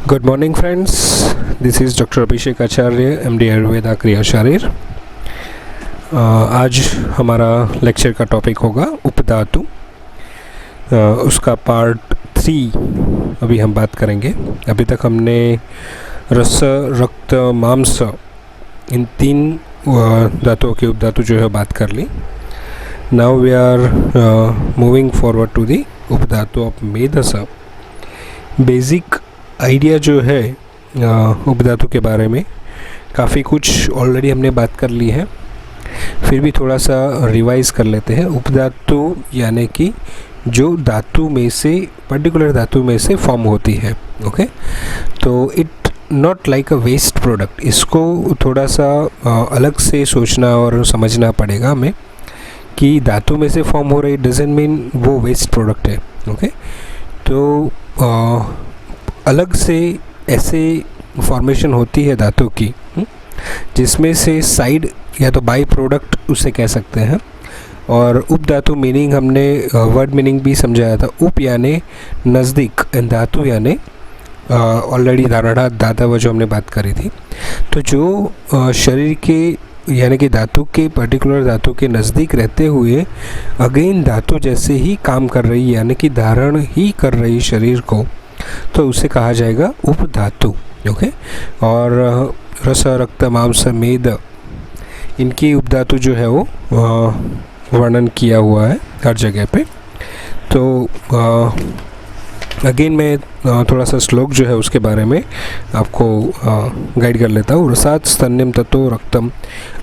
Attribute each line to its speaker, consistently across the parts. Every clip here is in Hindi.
Speaker 1: Good morning friends, this is doctor Abhishek Acharya, MD Ayurveda क्रिया शरीर। आज हमारा लेक्चर का टॉपिक होगा उपधातु। उसका पार्ट 3 अभी हम बात करेंगे। अभी तक हमने रस, रक्त, मांस, इन 3 धातुओं के उपधातु जो है बात कर ली। Now we are moving forward to the upadhatu of medas. Basic idea जो है उपधातु के बारे में काफ़ी कुछ ऑलरेडी हमने बात कर ली है, फिर भी थोड़ा सा रिवाइज कर लेते हैं। उपधातु यानी कि जो धातु में से, पर्टिकुलर धातु में से फॉर्म होती है। ओके, तो it not like a waste product. इसको थोड़ा सा अलग से सोचना और समझना पड़ेगा हमें कि धातु में से फॉर्म हो रही डजंट मीन वो वेस्ट प्रोडक्ट है। ओके, तो अलग से ऐसे फॉर्मेशन होती है धातु की जिसमें से साइड या तो बाई प्रोडक्ट उसे कह सकते हैं। और उपधातु मीनिंग हमने वर्ड मीनिंग भी समझाया था। उप यानी नज़दीक, धातु यानी ऑलरेडी धारणा धातव जो हमने बात करी थी। तो जो शरीर के यानी कि धातु के, पर्टिकुलर धातु के नज़दीक रहते हुए अगेन धातु जैसे ही काम कर रही, यानी कि धारण ही कर रही शरीर को, तो उसे कहा जाएगा उपधातु। ओके, और रस, रक्त, मांस, मेद, इनकी उपधातु जो है वो वर्णन किया हुआ है हर जगह पे। तो अगेन मैं थोड़ा सा श्लोक जो है उसके बारे में आपको गाइड कर लेता हूँ। रसात् स्तन्यम ततो रक्तम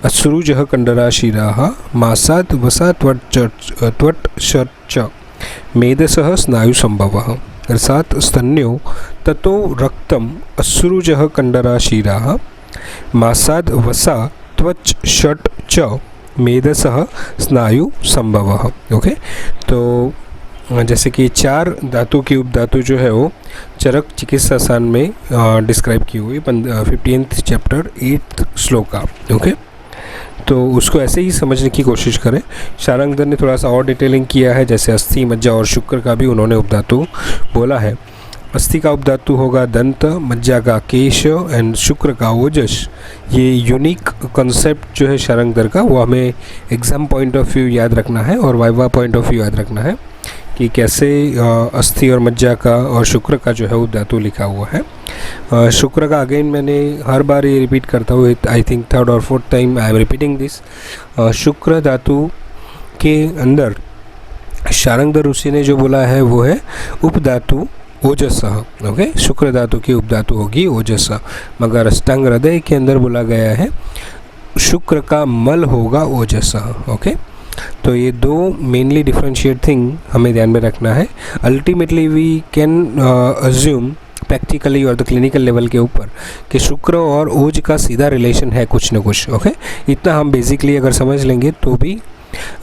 Speaker 1: अश्रुजः कंडरा शिराः मासात् वसात् त्वट् च मेधसः स्नायु संभवः। रसात् स्तन्यो ततो रक्तम अश्रुजः कंडरा शिराः मासाद् वसा त्वच षट् च मेधसः स्नायु संभवः। ओके, तो जैसे कि 4 धातु की उपधातु जो है वो चरक चिकित्सा सान में डिस्क्राइब की हुई 15th चैप्टर 8th श्लोक का। ओके, तो उसको ऐसे ही समझने की कोशिश करें। शारंगधर ने थोड़ा सा और डिटेलिंग किया है, जैसे अस्थि, मज्जा और शुक्र का भी उन्होंने उपधातु बोला है। अस्थि का उपधातु होगा दंत, मज्जा का केश एंड शुक्र का ओजस। ये यूनिक कॉन्सेप्ट जो है शारंगधर का, वो हमें एग्ज़ाम पॉइंट ऑफ व्यू याद रखना है और वाइवा पॉइंट ऑफ व्यू याद रखना है कि कैसे अस्थि और मज्जा का और शुक्र का जो है उपधातु लिखा हुआ है। शुक्र का अगेन मैंने हर बार ये रिपीट करता हूँ, आई थिंक 3rd और 4th time I am repeating this. शुक्र धातु के अंदर शारंगधर ऋषि ने जो बोला है वो है उपधातु ओजस। ओके, शुक्र धातु की उपधातु होगी ओजस, मगर अष्टांग हृदय के अंदर बोला गया है शुक्र का मल होगा ओजस। ओके, तो ये 2 मेनली डिफरेंशिएट थिंग हमें ध्यान में रखना है। Ultimately we can assume practically और द क्लिनिकल लेवल के ऊपर कि शुक्र और ओज का सीधा रिलेशन है कुछ न कुछ। ओके, इतना हम बेसिकली अगर समझ लेंगे तो भी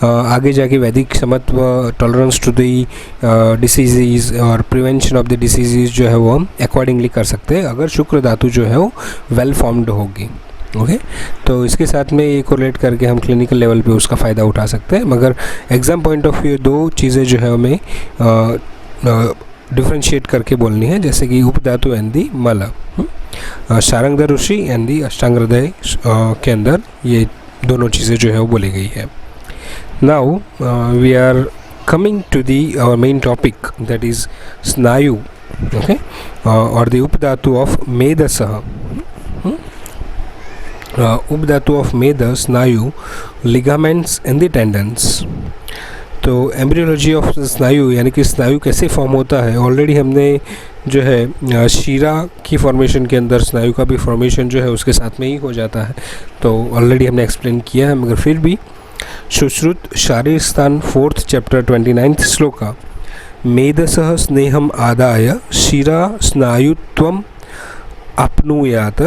Speaker 1: आगे जाके वैदिक समत्व, टॉलरेंस टू दी डिसीज़ और प्रिवेंशन ऑफ द डिसीज़ जो है वो हम अकॉर्डिंगली कर सकते हैं अगर शुक्र धातु जो है वो वेल फॉर्म्ड होगी। ओके, तो इसके साथ में ये कोरिलेट करके हम क्लिनिकल लेवल पे उसका फ़ायदा उठा सकते हैं। मगर एग्ज़ाम पॉइंट ऑफ व्यू 2 चीज़ें जो है हमें डिफ्रेंशिएट करके बोलनी है, जैसे कि उपधातु एंड दी मल। शारंगधर ऋषि एंड दी अष्टांग हृदय के अंदर ये दोनों चीज़ें जो है वो बोली गई है। Now we are coming to the our main topic, that is snayu. Okay, और the upadhatu of medas. Upadhatu of medha, snayu, ligaments and the tendons. तो एम्ब्रियोलॉजी ऑफ स्नायु यानी कि स्नायु कैसे फॉर्म होता है, ऑलरेडी हमने जो है शीरा की फॉर्मेशन के अंदर स्नायु का भी फॉर्मेशन जो है उसके साथ में ही हो जाता है, तो ऑलरेडी हमने एक्सप्लेन किया है। मगर फिर भी सुश्रुत शारीर स्थान 4th चैप्टर 29th श्लोका मेधसः स्नेहम आदाय शिरा स्नायुत्वम आप्नुयात।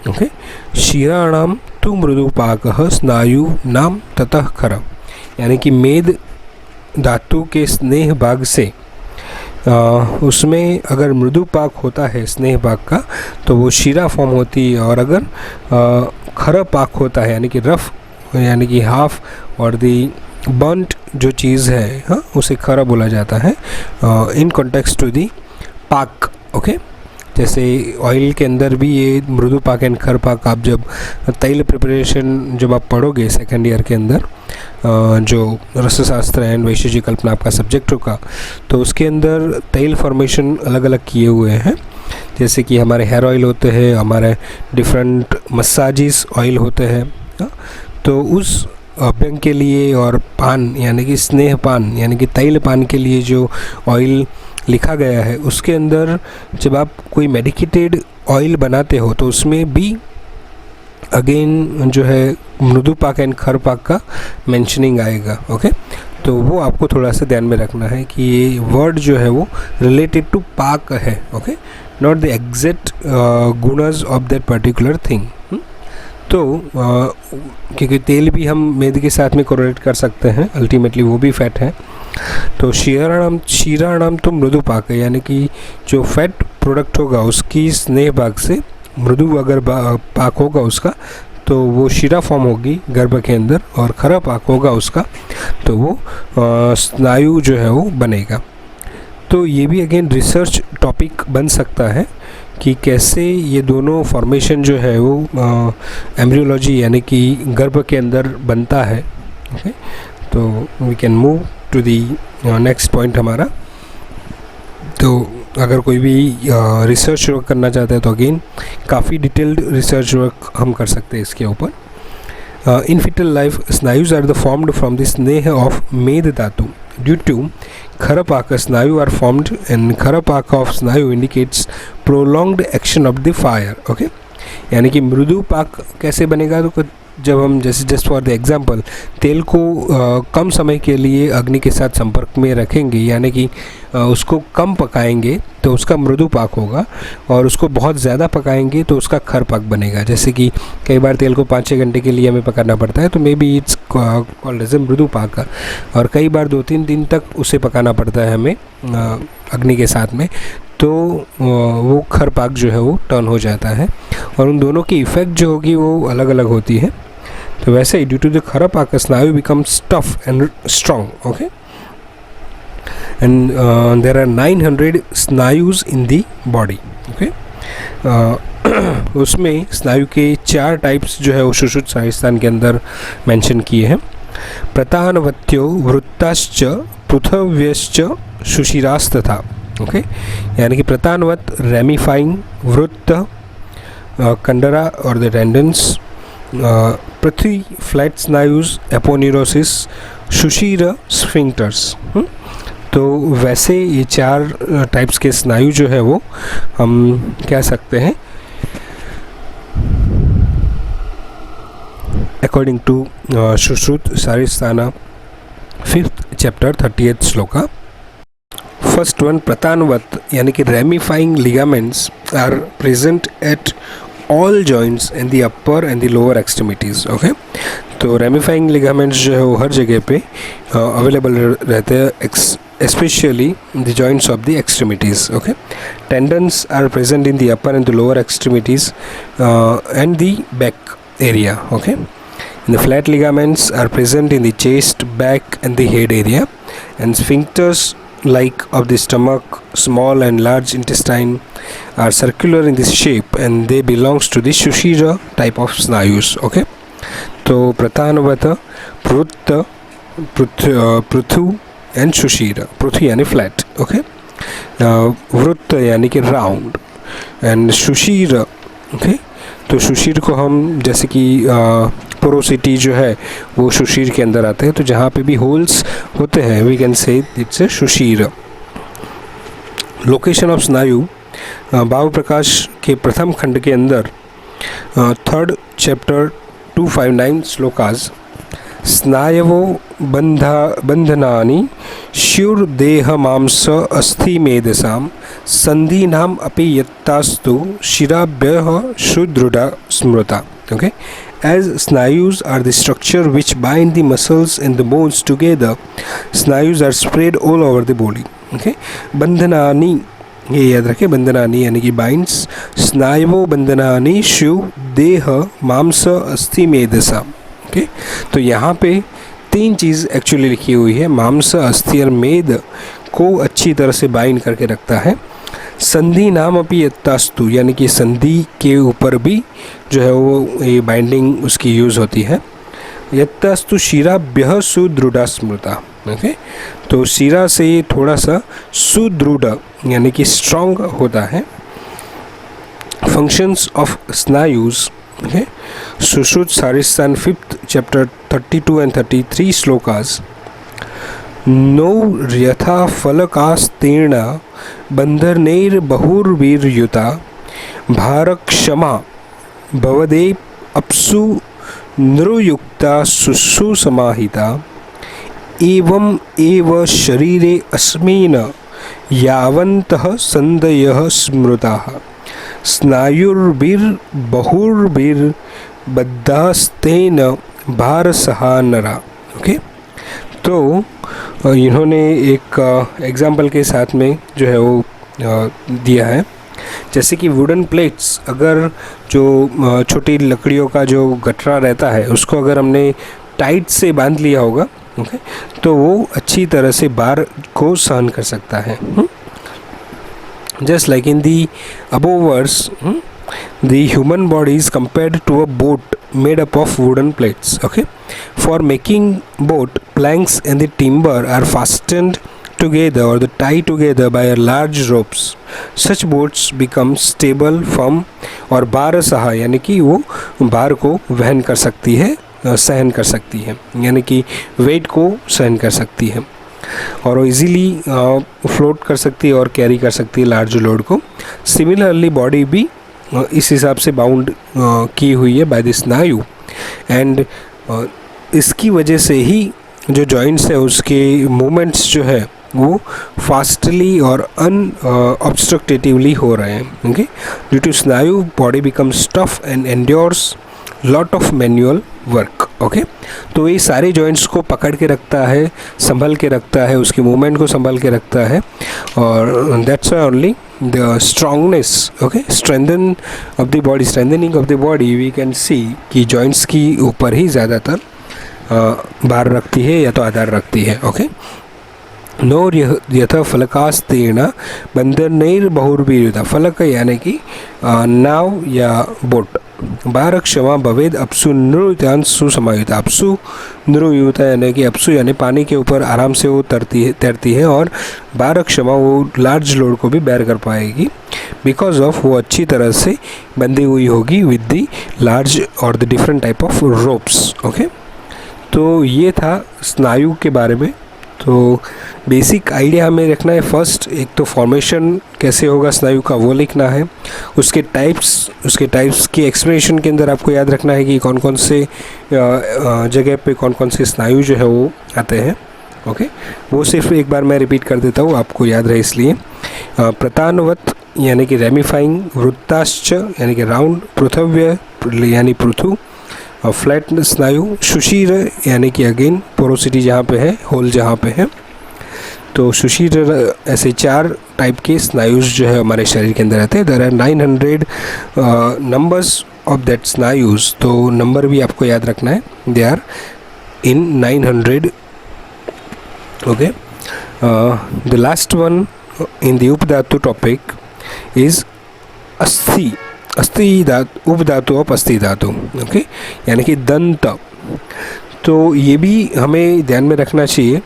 Speaker 1: ओके, शिराणाम तु मृदुपाकः स्नायु नाम ततः खर। यानी कि मेद धातु के स्नेह भाग से उसमें अगर मृदुपाक होता है स्नेह भाग का तो वो शिरा फॉर्म होती है, और अगर खर पाक होता है यानी कि रफ, यानी कि हाफ और दी बर्नट जो चीज़ है, हाँ, उसे खरा बोला जाता है इन कॉन्टेक्स्ट टू दी पाक। ओके, जैसे ऑयल के अंदर भी ये मृदुपाक एंड खरपाक, आप जब तैल प्रिपरेशन जब आप पढ़ोगे सेकेंड ईयर के अंदर, जो रसशास्त्र एंड वैशेषिकी कल्पना आपका सब्जेक्ट होगा, तो उसके अंदर तैल फॉर्मेशन अलग अलग किए हुए हैं। जैसे कि हमारे हेयर ऑयल होते हैं, हमारे डिफरेंट मसाजिस ऑयल होते हैं। तो उस अभ्यंग के लिए और पान यानी कि स्नेह पान यानी कि तैल पान के लिए जो ऑयल लिखा गया है, उसके अंदर जब आप कोई मेडिकेटेड ऑयल बनाते हो तो उसमें भी अगेन जो है मृदुपाक एंड खरपाक का मेंशनिंग आएगा। ओके, तो वो आपको थोड़ा सा ध्यान में रखना है कि ये वर्ड जो है वो रिलेटेड टू पाक है। ओके, नॉट द एग्जैक्ट गुणज ऑफ दैट पर्टिकुलर थिंग। तो क्योंकि तेल भी हम मेद के साथ में कोरिलेट कर सकते हैं, अल्टीमेटली वो भी फैट है। तो शीराणाम तो मृदुपाक है, यानी कि जो फैट प्रोडक्ट होगा उसकी स्नेह भाग से मृदु अगर पाक होगा उसका, तो वो शीरा फॉर्म होगी गर्भ के अंदर, और खरा पाक होगा उसका तो वो स्नायु जो है वो बनेगा। तो ये भी अगेन रिसर्च टॉपिक बन सकता है कि कैसे ये दोनों फॉर्मेशन जो है वो एम्ब्रियोलॉजी यानी कि गर्भ के अंदर बनता है। ओके, तो we can move to the next point हमारा। तो अगर कोई भी रिसर्च वर्क करना चाहता है तो अगेन काफ़ी डिटेल्ड रिसर्च वर्क हम कर सकते हैं इसके ऊपर। In fetal life snayus are the formed from the sneha of meda dhatu due to kharapaka snayu are formed and kharapaka of snayu indicates prolonged action of the fire. Okay, यानी कि मृदु पाक कैसे बनेगा, तो जब हम जैसे जस्ट फॉर द एग्जांपल तेल को कम समय के लिए अग्नि के साथ संपर्क में रखेंगे, यानी कि उसको कम पकाएंगे तो उसका मृदु पाक होगा, और उसको बहुत ज़्यादा पकाएंगे तो उसका खर पाक बनेगा। जैसे कि कई बार तेल को 5-6 घंटे के लिए हमें पकाना पड़ता है, तो maybe it's called as a mridu paak, और कई बार 2-3 दिन तक उसे पकाना पड़ता है हमें अग्नि के साथ में, तो वो खर पाक जो है वो टर्न हो जाता है, और उन दोनों की इफ़ेक्ट जो होगी वो अलग अलग होती है। तो वैसे ही due to the khara paka snayu becomes tough and strong. Okay, and there are 900 snayus in the body. Okay, उसमें स्नायु के 4 टाइप्स जो है वो सुश्रुत साहिस्तान के अंदर मेंशन किए हैं। प्रतानवत्यो वृत्ताश्च पृथव्यश्च सुशिरास्तथा। ओके, यानी कि प्रतानवत रेमिफाइंग, वृत्त कंडरा और the tendons, prithvi flat snayus, aponeurosis, sushira sphincters. तो वैसे ये 4 टाइप्स के स्नायु जो है वो हम कह सकते हैं according to Sushruta Sharirasthana 5th chapter 30th shloka. First one, pratanavat यानी कि ramifying ligaments are present at all joints in the upper and the lower extremities. Okay, तो रेमिफाइंग लिगामेंट्स जो है वो हर जगह पे अवेलेबल रहते हैं, especially the joints of the extremities. Okay, tendons are present in the upper and the lower extremities and the back area. Okay, and the flat ligaments are present in the chest, back and the head area, and sphincters like of the stomach, small and large intestine are circular in this shape and they belongs to the Sushira type of snayus. Okay, तो प्रतानवत, पृथ, पृथु एंड सुशीर। पृथ्वी यानी फ्लैट, ओके, वृत्त यानी कि राउंड, एंड सुशीर। ओके, तो सुशीर को हम जैसे कि पोरोसिटी जो है वो सुशीर के अंदर आते हैं, तो जहाँ पे भी होल्स होते हैं we can say it's a sushir. Location of snayu Bhav प्रकाश के प्रथम खंड के अंदर 3rd chapter 259 श्लोकास। स्नायवो बंधनानि शिरदेह मांस अस्थि मेधसां संधीनाम अपि यत्तास्तु शिराभ्यः सुदृढ़ा स्मृता। Okay, as snayus are the structure which bind the muscles and the bones together, snayus are spread all over the body. Okay, बंधनानि, ये याद रखें, बंधनानि यानी कि बाइंड्स। स्नायवो बंधनानि शिव देह मांस अस्थि मेधसा। ओके, तो यहाँ पे 3 चीज़ एक्चुअली लिखी हुई है। मांस, अस्थि और मेद को अच्छी तरह से बाइंड करके रखता है। संधि नाम अपि यत्तास्तु, यानी कि संधि के ऊपर भी जो है वो ये बाइंडिंग उसकी यूज़ होती है। यत्तास्तु शिराभ्यः सुदृढ़ा स्मृता। ओके, तो शिरा से ये थोड़ा सा सुदृढ़ यानी कि स्ट्रॉन्ग होता है। Functions of snayus, okay, Sushruta Sharirasthana 5th chapter 32 and 33 shlokas. नौ यथा फलकास्तीर्ण बंधनैर्बहुर्वीर्युता भारक्षमा भवदे अप्सु नृयुक्ता सुसुसमाहिता एवं एव शरीरे अस्मिन् यावन्तः संदयः स्मृताः स्नायुर्भिर्बहुर्भिर्बद्धास्तेन भारसहा नरा। ओके, तो इन्होंने एक एग्जाम्पल के साथ में जो है वो दिया है, जैसे कि वुडन प्लेट्स, अगर जो छोटी लकड़ियों का जो गठरा रहता है उसको अगर हमने टाइट से बांध लिया होगा, ओके, तो वो अच्छी तरह से भार को सहन कर सकता है। Just like in the above verse, the human body is compared to a boat made up of wooden plates. Okay, for making boat, planks and the timber are fastened together or tied together by large ropes. Such boats become stable, firm और भारसहा यानी कि वो भार को वहन कर सकती है, सहन कर सकती है, यानी कि वेट को सहन कर सकती है और वो इजीली फ्लोट कर सकती है और कैरी कर सकती है लार्ज लोड को। सिमिलरली बॉडी भी इस हिसाब से बाउंड की हुई है बाय द स्नायु, एंड इसकी वजह से ही जो जॉइंट्स है उसके मूवमेंट्स जो है वो फास्टली और अनऑब्स्ट्रक्टेटिवली हो रहे हैं। ओके, ड्यू टू स्नायु body becomes tough and endures lot of manual work. Okay, तो ये सारे जॉइंट्स को पकड़ के रखता है, संभल के रखता है, उसके मूवमेंट को संभल के रखता है और that's only the strongness. Okay, strengthen of the body, strengthening of the body we can see कि जॉइंट्स की ऊपर ही ज़्यादातर भार रखती है या तो आधार रखती है। ओके, नोर यथा फलकास्तीर्ण बंधनैर्बहुर्वीर्युता, फलक यानी कि नाव या बोट, भारक्षमा भवेद अपसु नृयुतान सुसमायुता, अपसु नृयुता यानी कि अपसु यानी पानी के ऊपर आराम से वो तैरती है और भारक्षमा वो लार्ज लोड को भी बेयर कर पाएगी बिकॉज ऑफ वो अच्छी तरह से बंधी हुई होगी विद द लार्ज और the different type of ropes. Okay, तो ये था स्नायु के बारे में। तो बेसिक आइडिया हमें रखना है, फर्स्ट एक तो फॉर्मेशन कैसे होगा स्नायु का वो लिखना है, उसके टाइप्स की एक्सप्लेनेशन के अंदर आपको याद रखना है कि कौन कौन से जगह पे कौन कौन से स्नायु जो है वो आते हैं। ओके, वो सिर्फ एक बार मैं रिपीट कर देता हूँ, आपको याद रहे इसलिए। प्रतानवत यानी कि रेमिफाइंग, वृत्ताश्च यानी कि राउंड, पृथव्य यानी पृथु, और फ्लैट स्नायु, सुशीर यानी कि अगेन पोरोसिटी जहाँ पे है, होल जहाँ पे है, तो सुशीर ऐसे 4 टाइप के स्नायुज जो है हमारे शरीर के अंदर रहते हैं। There are 900 numbers of that snayus, तो नंबर भी आपको याद रखना है, they are in 900। Okay, the last one in the upadhatu topic is asthi, upadhatu of अस्थि धातु। ओके, यानी कि दंत, तो ये भी हमें ध्यान में रखना चाहिए।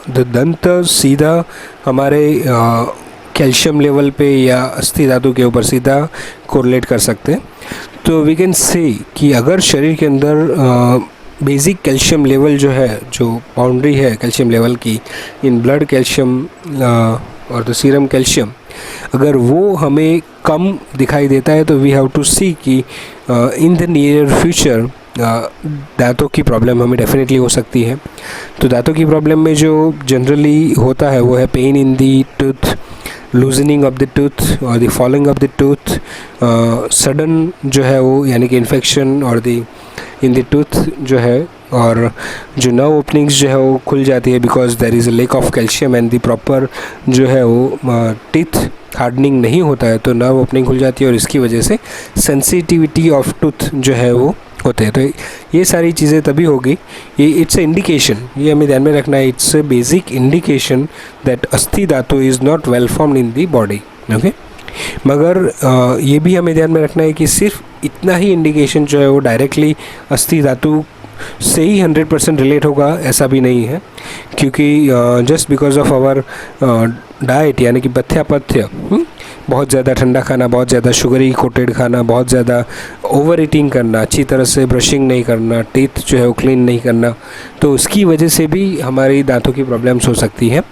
Speaker 1: दंत सीधा हमारे कैल्शियम लेवल पे या अस्थि धातु के ऊपर सीधा कोरिलेट कर सकते हैं। तो वी कैन से कि अगर शरीर के अंदर बेसिक कैल्शियम लेवल जो है, जो बाउंड्री है कैल्शियम लेवल की इन ब्लड कैल्शियम और द सीरम कैल्शियम, अगर वो हमें कम दिखाई देता है तो वी हैव टू सी कि इन द नियर फ्यूचर दांतों की प्रॉब्लम हमें डेफिनेटली हो सकती है। तो दांतों की प्रॉब्लम में जो जनरली होता है वो है pain in the tooth, loosening of the tooth और the falling of the tooth, sudden जो है वो यानी कि इन्फेक्शन और द इन द टूथ जो है, और जो नर्व ओपनिंग्स जो है वो खुल जाती है because there is a lack of calcium and the proper जो है वो टीथ हार्डनिंग नहीं होता है, तो नर्व ओपनिंग खुल जाती है और इसकी वजह से सेंसिटिविटी ऑफ टूथ जो है वो होते हैं। तो ये सारी चीज़ें तभी होगी, ये इट्स ए इंडिकेशन, ये हमें ध्यान में रखना है, it's a basic indication that अस्थि धातु is not well formed in the body. Okay, मगर ये भी हमें ध्यान में रखना है कि सिर्फ इतना ही इंडिकेशन जो है वो डायरेक्टली अस्थि धातु से ही 100% रिलेट होगा ऐसा भी नहीं है, क्योंकि just because of our diet यानी कि पथ्यापथ्य, बहुत ज़्यादा ठंडा खाना, बहुत ज़्यादा शुगरी कोटेड खाना, बहुत ज़्यादा ओवर ईटिंग करना, अच्छी तरह से ब्रशिंग नहीं करना, टीथ जो है वो क्लीन नहीं करना, तो उसकी वजह से भी हमारी दांतों की प्रॉब्लम्स हो सकती है।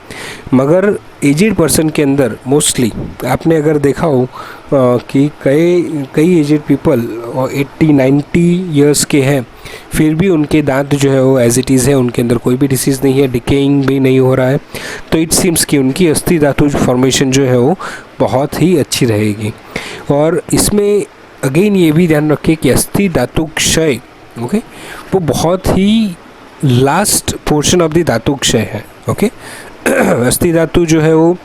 Speaker 1: मगर एजेड पर्सन के अंदर मोस्टली आपने अगर देखा हो कि कई एजेड पीपल 80-90 ईयर्स के हैं, फिर भी उनके दांत जो है वो एज इट इज़ है, उनके अंदर कोई भी डिसीज़ नहीं है, डिकेइंग भी नहीं हो रहा है, तो इट सीम्स कि उनकी अस्थि धातु फॉर्मेशन जो है वो बहुत ही अच्छी रहेगी। और इसमें अगेन ये भी ध्यान रखिए कि अस्थि धातु क्षय ओके वो बहुत ही लास्ट पोर्शन ऑफ द धातु क्षय है। ओके अस्थि धातु जो है वो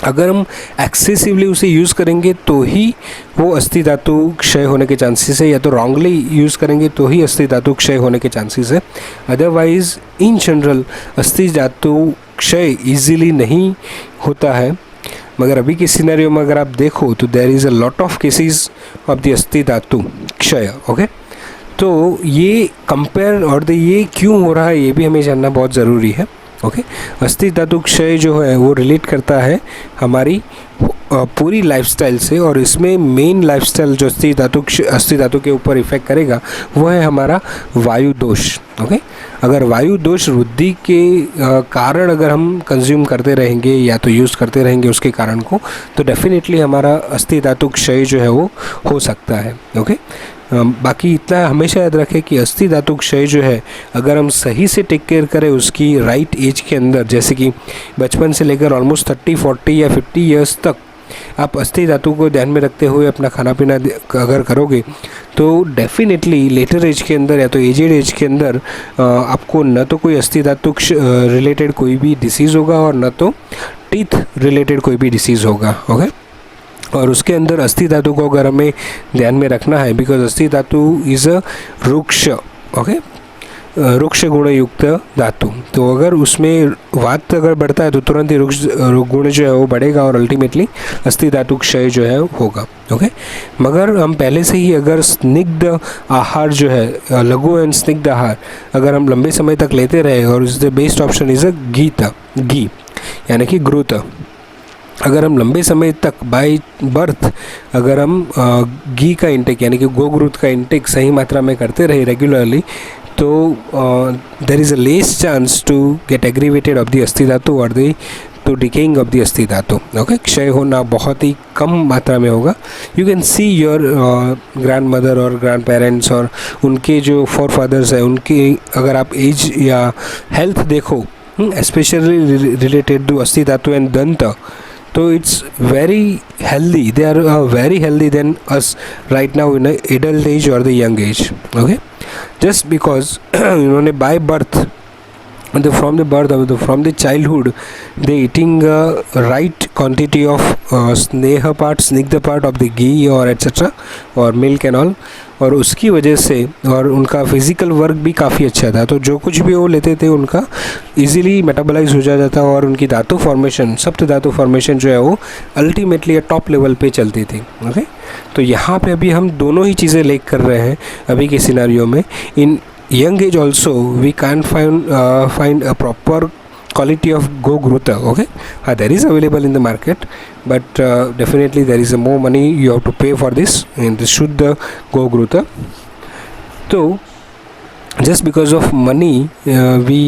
Speaker 1: अगर हम एक्सेसिवली उसे यूज़ करेंगे तो ही वो अस्थि धातु क्षय होने के चांसेस है, या तो रॉन्गली यूज़ करेंगे तो ही अस्थि धातु क्षय होने के चांसेस है। अदरवाइज़ इन जनरल अस्थि धातु क्षय इजीली नहीं होता है। मगर अभी के सिनेरियो में अगर आप देखो तो there is a lot of cases of the asthi dhatu क्षय। ओके तो ये कंपेयर और ये क्यों हो रहा है ये भी हमें जानना बहुत ज़रूरी है। ओके अस्थि धातु क्षय जो है वो रिलेट करता है हमारी पूरी लाइफस्टाइल से, और इसमें मेन लाइफस्टाइल जो अस्थि धातु के ऊपर इफेक्ट करेगा वो है हमारा वायु दोष। ओके अगर वायु दोष वृद्धि के कारण अगर हम कंज्यूम करते रहेंगे या तो यूज़ करते रहेंगे उसके कारण को, तो डेफिनेटली हमारा अस्थि धातु क्षय जो है वो हो सकता है। ओके बाकी इतना हमेशा याद रखें कि अस्थि धातु क्षय जो है अगर हम सही से टेक केयर करें उसकी राइट एज के अंदर, जैसे कि बचपन से लेकर ऑलमोस्ट 30, 40 या 50 ईयर्स तक आप अस्थि धातु को ध्यान में रखते हुए अपना खाना पीना अगर करोगे तो डेफिनेटली लेटर एज के अंदर या तो एजेड एज के अंदर आपको न तो कोई अस्थि धातु रिलेटेड कोई भी डिसीज़ होगा और न तो टीथ रिलेटेड कोई भी डिसीज़ होगा। ओके और उसके अंदर अस्थि धातु को अगर हमें ध्यान में रखना है, बिकॉज अस्थि धातु इज़ अ रुक्ष ओके रुक्ष गुण युक्त धातु, तो अगर उसमें वात अगर बढ़ता है तो तुरंत ही रुक्ष गुण जो है वो बढ़ेगा और अल्टीमेटली अस्थि धातु क्षय जो है होगा। ओके मगर हम पहले से ही अगर स्निग्ध आहार जो है लघु एंड स्निग्ध आहार अगर हम लंबे समय तक लेते रहे, और is the best option is a ghee यानी कि ग्रुत, अगर हम लंबे समय तक बाय बर्थ अगर हम घी का इंटेक यानी कि गोग्रुत का इंटेक सही मात्रा में करते रहे रेगुलरली, तो there is a less chance to get aggravated of the asthi dhatu और द तो डिकेइंग ऑफ द अस्थि धातु। ओके क्षय होना बहुत ही कम मात्रा में होगा। You can see your grand mother और ग्रैंड पेरेंट्स और उनके जो फोर फादर्स हैं उनकी अगर आप एज या हेल्थ देखो स्पेशली रिलेटेड टू अस्थि धातु एंड दंत, तो it's very healthy, they are very healthy than us right now in a adult age or the young age. Okay just because उन्होंने by birth from the childhood they eating right quantity of snigdha part of the ghee or etc और milk and all, और उसकी वजह से और उनका फिज़िकल वर्क भी काफ़ी अच्छा था, तो जो कुछ भी वो लेते थे उनका इजीली मेटाबोलाइज हो जाता था और उनकी धातु फॉर्मेशन सप्त धातु फॉर्मेशन जो है वो अल्टीमेटली टॉप लेवल पे चलती थी। ओके तो यहाँ पे अभी हम दोनों ही चीज़ें लेक कर रहे हैं अभी के सिनारियो में। इन young age also we can't find a proper quality of Go-Grutha. Okay there is available in the market, but definitely there is a more money you have to pay for this and this Shuddha Go-Grutha. So just because of money we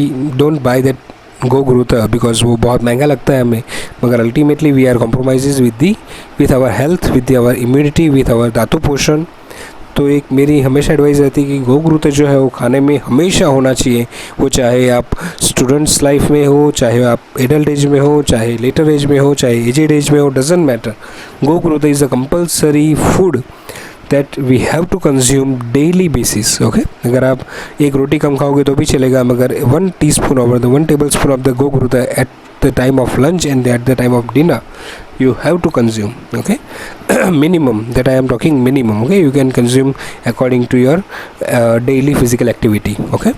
Speaker 1: don't buy that Go-Grutha because वो बहुत महंगा लगता है हमें, मगर ultimately we are compromises with our health, with our immunity, with our धातु पोषण। तो एक मेरी हमेशा एडवाइस रहती है कि गोग्रुत जो है वो खाने में हमेशा होना चाहिए, वो चाहे आप स्टूडेंट्स लाइफ में हो, चाहे आप एडल्ट एज में हो, चाहे लेटर एज में हो, चाहे एजेड एज में हो, doesn't matter. Goghrita is a compulsory food that we have to consume daily basis. Okay अगर आप एक रोटी कम खाओगे तो भी चलेगा, मगर 1 टीस्पून और 1 tablespoon of the goghrita at the time of lunch and at the time of dinner you have to consume. Okay minimum, that I am talking minimum. Okay you can consume according to your daily physical activity. Okay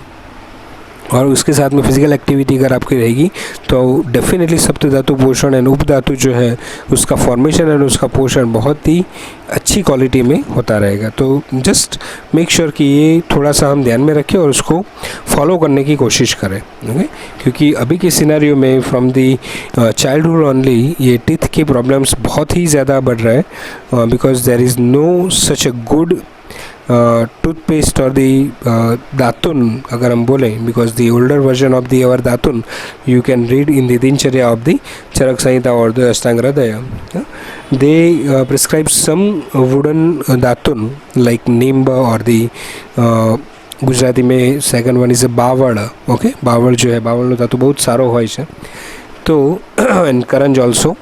Speaker 1: और उसके साथ में फिजिकल एक्टिविटी अगर आपकी रहेगी तो डेफिनेटली सप्त धातु पोषण एंड उप धातु जो है उसका फॉर्मेशन एंड उसका पोषण बहुत ही अच्छी क्वालिटी में होता रहेगा। तो जस्ट मेक श्योर कि ये थोड़ा सा हम ध्यान में रखें और उसको फॉलो करने की कोशिश करें, ओके। क्योंकि अभी के सिनेरियो में फ्रॉम दी चाइल्डहुड ओनली ये टीथ के प्रॉब्लम्स बहुत ही ज़्यादा बढ़ रहा है, because there is no such a good toothpaste और दी दातुन अगर हम बोलें, because the older version of the our datun you can read in the Dinacharya of the Charaka Samhita और the Ashtanga Hridaya, they prescribe some wooden datun like nimba और दी गुजराती में second one is a बावड़, okay. बावड़ जो है बावड़નો धातु बहुत सारो હોય છે, तो एंड करंज ऑल्सो।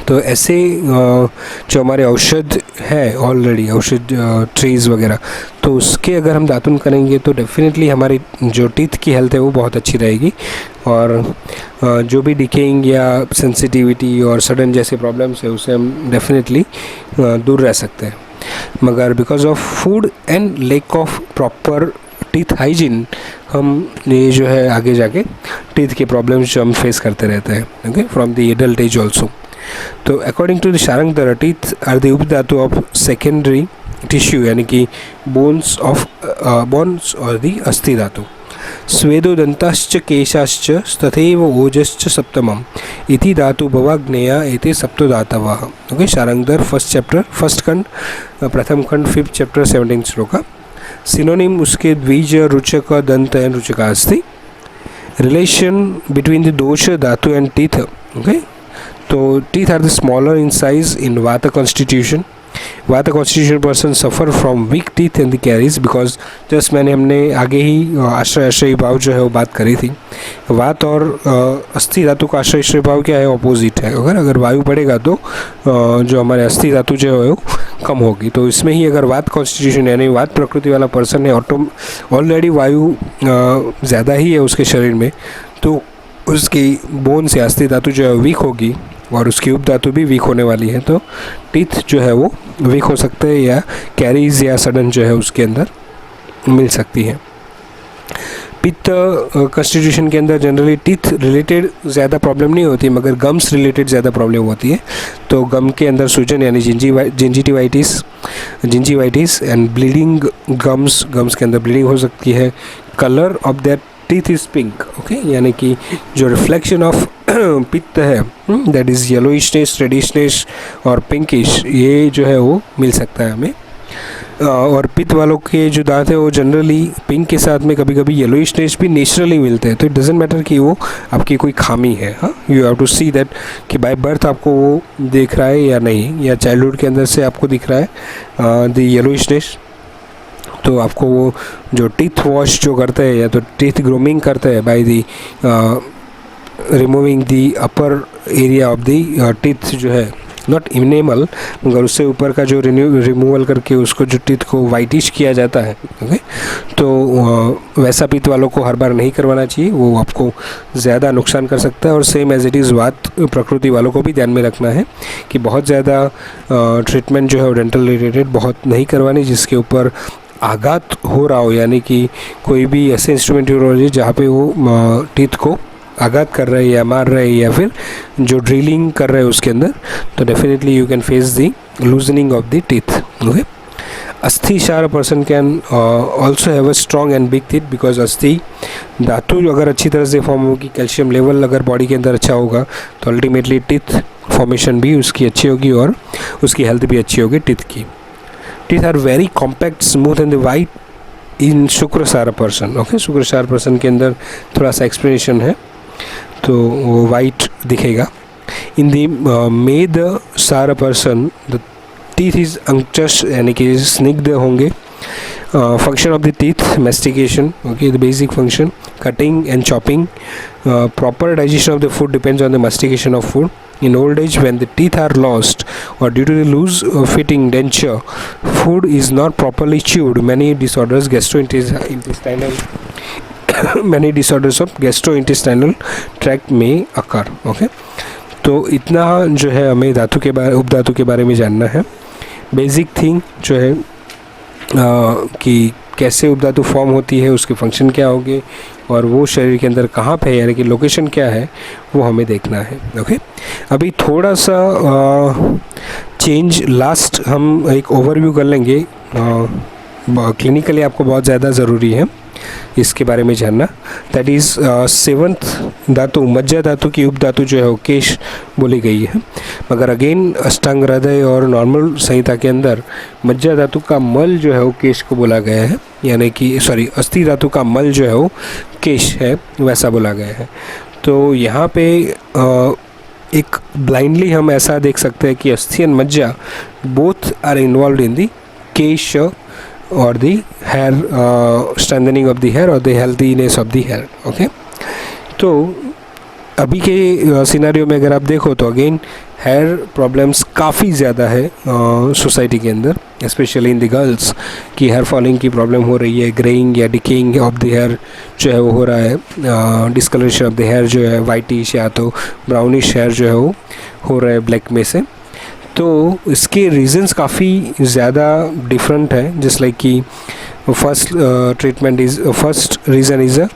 Speaker 1: तो ऐसे जो हमारे औषध है ऑलरेडी औषध ट्रीज़ वगैरह, तो उसके अगर हम दातुन करेंगे तो डेफिनेटली हमारी जो टीथ की हेल्थ है वो बहुत अच्छी रहेगी और जो भी डिकेइंग या सेंसिटिविटी और सडन जैसे प्रॉब्लम्स है उससे हम डेफिनेटली दूर रह सकते हैं। मगर because of food and lack of proper teeth hygiene हम ये जो है आगे जाके टीथ के प्रॉब्लम्स जो हम फेस करते रहते हैं, okay, from the adult age also. तो according to the Sharangdhar teeth are the upadhatu of secondary tissue यानी कि बोन्स और दी अस्थि धातु। स्वेदो दंताश्च केशाश्च तथैव ओजश्च सप्तमम इति धातु भवाग्नेया एते सप्तो धातवः, okay. Sharangdhar first chapter first खंड प्रथम खंड 5th चैप्टर 17th श्लोक। सिनोनिम उसके द्विज रुचक दंत एंड रुचका अस्ति। Relation between the dosha dhatu and teeth, okay. तो teeth are the smaller in size in vata constitution. Vata constitution person suffer from weak teeth and the caries, because just हमने आगे ही आश्रय भाव जो है वो बात करी थी। वात और अस्थि धातु का आश्रय भाव क्या है, ऑपोजिट है। अगर वायु बढ़ेगा तो जो हमारे अस्थि धातु जो है वो कम होगी। तो इसमें ही अगर वात कॉन्स्टिट्यूशन यानी वात प्रकृति वाला पर्सन है ऑलरेडी वायु ज़्यादा ही है उसके शरीर में, तो उसकी बोन से अस्थि धातु जो है वीक होगी और उसकी उप धातु भी वीक होने वाली है। तो टीथ जो है वो वीक हो सकते हैं या कैरीज या सडन जो है उसके अंदर मिल सकती है। पित्त कॉन्स्टिट्यूशन के अंदर जनरली टीथ रिलेटेड ज़्यादा प्रॉब्लम नहीं होती मगर गम्स रिलेटेड ज़्यादा प्रॉब्लम होती है। तो गम के अंदर सूजन यानी जिंजीवाइटिस एंड ब्लीडिंग गम्स के अंदर ब्लीडिंग हो सकती है। Colour of that teeth is pink, okay, यानी कि जो रिफ्लेक्शन ऑफ पित्त है दैट इज़ येलोइशनेस, रेडिशनेस और पिंकिश, ये जो है वो मिल सकता है हमें। और पित्त वालों के जो दांत है वो जनरली पिंक के साथ में कभी कभी येलोइशनेस भी नेचुरली मिलते हैं। तो इट डजेंट मैटर कि वो आपकी कोई खामी है, हाँ, you have to see that कि बाय बर्थ आपको वो दिख रहा है या नहीं, या चाइल्डहुड के अंदर से आपको दिख रहा है द येलोइशनेस। तो आपको वो जो टीथ वॉश जो करते हैं या तो टीथ ग्रूमिंग करते हैं by the removing the upper area of the teeth जो है नॉट इनेमल मगर उससे ऊपर का जो रिमूवल करके उसको जो टीथ को वाइटिश किया जाता है, ओके। तो वैसा पित्त वालों को हर बार नहीं करवाना चाहिए, वो आपको ज़्यादा नुकसान कर सकता है। और सेम एज इट इज़ वात प्रकृति वालों को भी ध्यान में रखना है कि बहुत ज़्यादा ट्रीटमेंट जो है वो डेंटल रिलेटेड बहुत नहीं करवानी जिसके ऊपर आघात हो रहा हो, यानी कि कोई भी ऐसे इंस्ट्रूमेंट यूज हो जहाँ पे वो टीथ को आघात कर रहे हैं या मार रहे हैं या फिर जो ड्रिलिंग कर रहे हैं उसके अंदर, तो definitely you can face the loosening of the teeth, okay. अस्थि क्षार person can also have a strong and big teeth because अस्थि धातु अगर अच्छी तरह से फॉर्म होगी, कैल्शियम लेवल अगर बॉडी के अंदर अच्छा होगा तो अल्टीमेटली टीथ फॉर्मेशन भी उसकी अच्छी होगी और उसकी हेल्थ भी अच्छी होगी टीथ की। Teeth are very compact, smooth and white in shukrasar person, okay. शुक्रसार पर्सन के अंदर थोड़ा सा एक्सप्लेनेशन है तो वो वाइट दिखेगा। इन दी मेद सार पर्सन द टीथ इज अंक्चस यानी कि स्निग्ध होंगे। Function of the teeth mastication, okay, the basic function cutting and chopping. Proper digestion of the food depends on the mastication of food. In old age, when the teeth are lost or due to the loose fitting denture, food is not properly chewed. Many disorders of gastrointestinal tract may occur. Okay, तो इतना जो है हमें धातु के बारे उपधातु के बारे में जानना है। बेसिक थिंग जो है कि कैसे उपधातु फॉर्म होती है, उसके फंक्शन क्या होंगे और वो शरीर के अंदर कहाँ पे है, यानी कि लोकेशन क्या है, वो हमें देखना है। ओके, अभी थोड़ा सा चेंज लास्ट हम एक ओवरव्यू कर लेंगे। क्लिनिकली आपको बहुत ज़्यादा ज़रूरी है इसके बारे में जानना। दैट इज़ सेवंथ धातु मज्जा धातु की उपधातु जो है वो केश बोली गई है, मगर अगेन अष्टांग हृदय और नॉर्मल संहिता के अंदर मज्जा धातु का मल जो है वो केश को बोला गया है, यानी कि सॉरी अस्थि धातु का मल जो है वो केश है, वैसा बोला गया है। तो यहाँ पे एक ब्लाइंडली हम ऐसा देख सकते हैं कि asthi and majja both are involve in the kesha और the hair strengthening of the hair और the healthiness of the hair. Okay, तो अभी के सिनेरियो में अगर आप देखो तो अगेन हेयर प्रॉब्लम्स काफ़ी ज़्यादा है सोसाइटी के अंदर, स्पेशली इन द गर्ल्स, कि हेयर फॉलिंग की प्रॉब्लम हो रही है, ग्रेइंग या डिकेइंग ऑफ द हेयर जो है वो हो रहा है, डिस्कलरेशन ऑफ द हेयर जो है वाइटिश या तो ब्राउनिश हेयर जो है वो हो रहा है ब्लैक में से। तो इसके रीजंस काफ़ी ज़्यादा डिफरेंट है, जस्ट लाइक कि first reason is a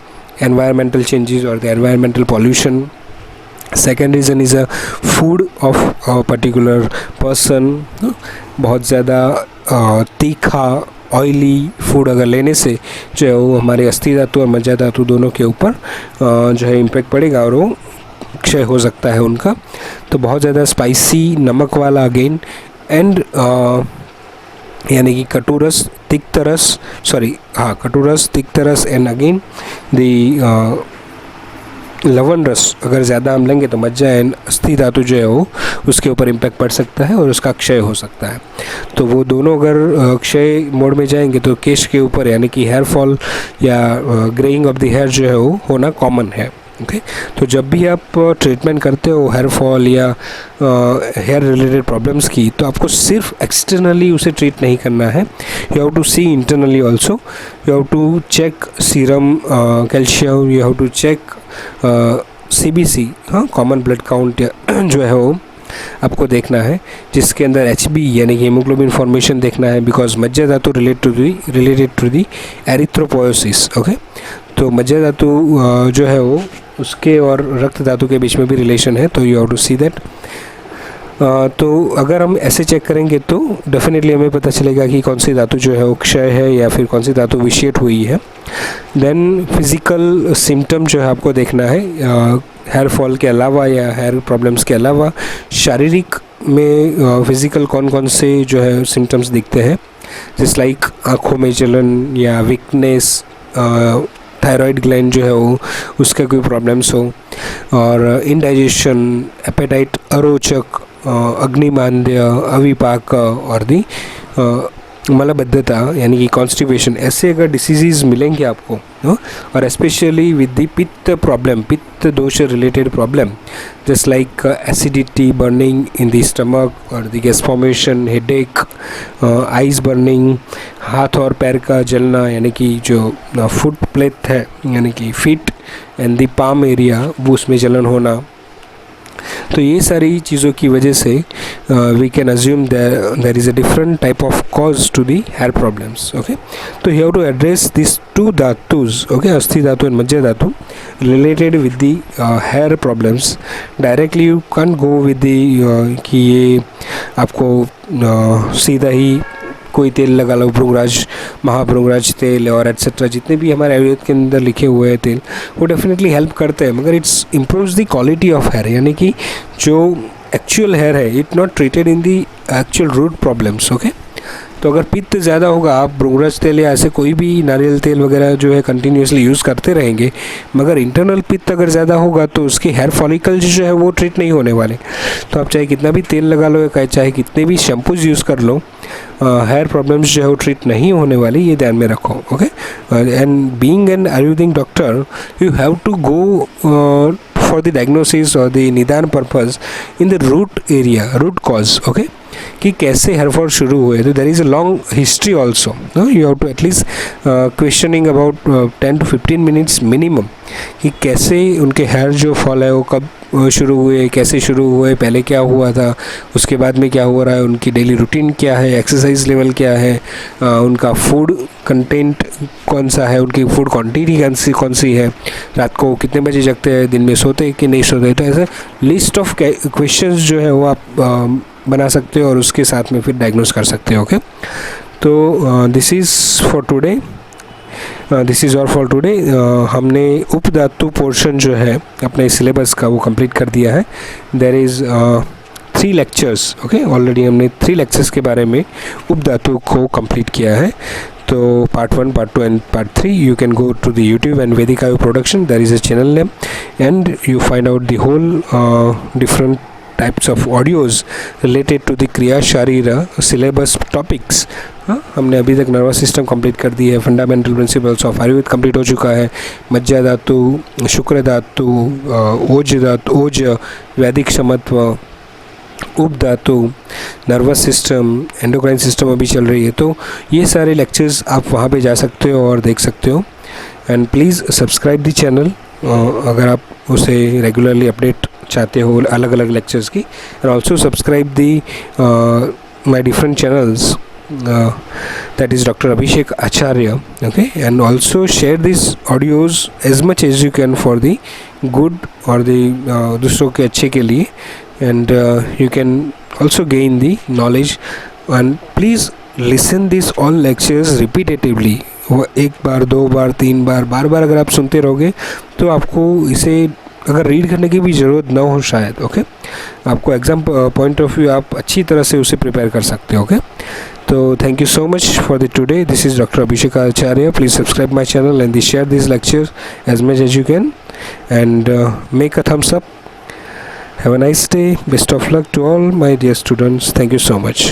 Speaker 1: environmental changes or the environmental pollution. Second reason is a food of a particular person. बहुत ज़्यादा तीखा ऑयली फूड अगर लेने से जो है वो हमारे अस्थि धातु और मज्जा धातु दोनों के ऊपर जो है इम्पैक्ट पड़ेगा और वो क्षय हो सकता है उनका। तो बहुत ज़्यादा स्पाइसी नमक वाला अगेन एंड यानी कि कटुरस तिक्तरस एंड अगेन दी लवण रस अगर ज़्यादा हम लेंगे तो मज्जा एंड अस्थि धातु जो है वो उसके ऊपर इम्पैक्ट पड़ सकता है और उसका क्षय हो सकता है। तो वो दोनों अगर क्षय मोड में जाएंगे तो केश के ऊपर यानी कि हेयर फॉल या ग्रेइंग ऑफ द हेयर जो है वो होना कॉमन है। ओके, तो जब भी आप ट्रीटमेंट करते हो हेयर फॉल या हेयर रिलेटेड प्रॉब्लम्स की, तो आपको सिर्फ एक्सटर्नली उसे ट्रीट नहीं करना है, you have to see internally also. You have to check serum calcium, you have to check CBC, हाँ, कॉमन ब्लड काउंट जो है वो आपको देखना है, जिसके अंदर HB यानी कि हीमोग्लोबिन फॉर्मेशन देखना है, बिकॉज मज्जा dhatu related to the एरिथ्रोपोयोसिस। Okay, तो मज्जा धातु जो है वो उसके और रक्त धातु के बीच में भी रिलेशन है, तो you have to see that. तो अगर हम ऐसे चेक करेंगे तो डेफिनेटली हमें पता चलेगा कि कौन सी धातु जो है वो क्षय है या फिर कौन सी धातु विशिएट हुई है। देन फिज़िकल सिम्टम जो है आपको देखना है, हेयर फॉल के अलावा या हेयर प्रॉब्लम्स के अलावा शारीरिक में फिज़िकल कौन कौन से जो है सिम्टम्स दिखते हैं, जिस लाइक आँखों में जलन या वीकनेस, थायराइड ग्लैंड जो है वो उसके कोई प्रॉब्लम्स हो, और इंडाइजेशन, एपेटाइट अरोचक, अग्निमांद्य, अविपाक और दी मलबद्धता यानी कि कॉन्स्टिपेशन, ऐसे अगर डिसीज़ मिलेंगे आपको, और स्पेशली विद दी पित्त problem, pitta dosha related problem, just like acidity, burning in the stomach और the gas formation, headache, eyes burning, हाथ और पैर का जलना यानी कि जो फुट प्लेट है यानी कि feet and the palm area वो उसमें जलन होना, तो ये सारी चीज़ों की वजह से we can assume there is a different type of cause to the hair problems. Okay, तो you have to address this two dhatus, okay, asthi dhatu and majja dhatu related with the hair problems. Directly you can go with the कि ये आपको सीधा ही कोई तेल लगा लो, भृंगराज, महाभृंगराज तेल और एट्सेट्रा, जितने भी हमारे आयुर्वेद के अंदर लिखे हुए हैं तेल, वो डेफिनेटली हेल्प करते हैं, मगर it's improves the quality of hair, यानी कि जो एक्चुअल हेयर है it not treated in the actual root problems. Okay, तो अगर पित्त ज़्यादा होगा, आप भृंगराज तेल या ऐसे कोई भी नारियल तेल वगैरह जो है कंटिन्यूसली यूज़ करते रहेंगे, मगर इंटरनल पित्त अगर ज़्यादा होगा तो उसके हेयर फॉलिकल्स जो है वो ट्रीट नहीं होने वाले। तो आप चाहे कितना भी तेल लगा लो या चाहे कितने भी शैम्पूज यूज़ कर लो, हेयर प्रॉब्लम्स जो है वो ट्रीट नहीं होने वाली, ये ध्यान में रखो। Okay, and being an ayurvedic doctor you have to go for the diagnosis or the निदान purpose in the root area, root cause. Okay, कि कैसे हेयर फॉल शुरू हुए। तो there is a long history also, you have to at least questioning about 10 to 15 minutes minimum, कि कैसे उनके हेयर जो फॉल है वो कब शुरू हुए, कैसे शुरू हुए, पहले क्या हुआ था, उसके बाद में क्या हो रहा है, उनकी डेली रूटीन क्या है, एक्सरसाइज लेवल क्या है, उनका फूड कंटेंट कौन सा है, उनकी फूड क्वांटिटी कौन सी है, रात को कितने बजे जगते हैं, दिन में सोते कि नहीं सोते। तो ऐसे लिस्ट ऑफ क्वेश्चंस जो है वो आप बना सकते हो और उसके साथ में फिर डायग्नोस कर सकते हो। ओके, तो this is for today, this is all for today. हमने उपधातु पोर्शन जो है अपने सिलेबस का वो कंप्लीट कर दिया है। There is 3 lectures, okay, already हमने 3 लेक्चर्स के बारे में उपधातु को कंप्लीट किया है। तो part 1, part 2 and part 3 you can go to the YouTube and Vedic Ayu Production, there is a channel name, and you find out the whole different types of audios related to the क्रिया शारीरा syllabus topics। हमने अभी तक नर्वस सिस्टम कंप्लीट कर दी है, fundamental principles of Ayurveda complete हो चुका है, मज्जा धातु, शुक्र धातु, ओज धातु, ओज, वैदिक समत्व, उपधातु, नर्वस सिस्टम, एंडोक्राइन सिस्टम अभी चल रही है। तो ये सारे लेक्चर्स आप वहाँ पे जा सकते हो और देख सकते हो। And please subscribe the channel अगर आप उसे रेगुलरली अपडेट चाहते हो अलग अलग लेक्चर्स की। And also subscribe the my different channels, that is Dr. Abhishek Acharya, okay, and also share these audios as much as you can for the good or the दूसरों के अच्छे के लिए, and you can also gain the knowledge, and please listen these all lectures repetitively। वो 1 बार 2 बार 3 बार बार बार अगर आप सुनते रहोगे तो आपको इसे अगर रीड करने की भी ज़रूरत ना हो शायद, ओके, आपको एग्ज़ाम पॉइंट ऑफ व्यू आप अच्छी तरह से उसे प्रिपेयर कर सकते हो। ओके, तो thank you so much for the today. This is doctor Abhishek Acharya. Please subscribe my channel and share this lecture as much as you can, and make a thumbs up. Have a nice day. Best of luck to all my dear students. Thank you so much.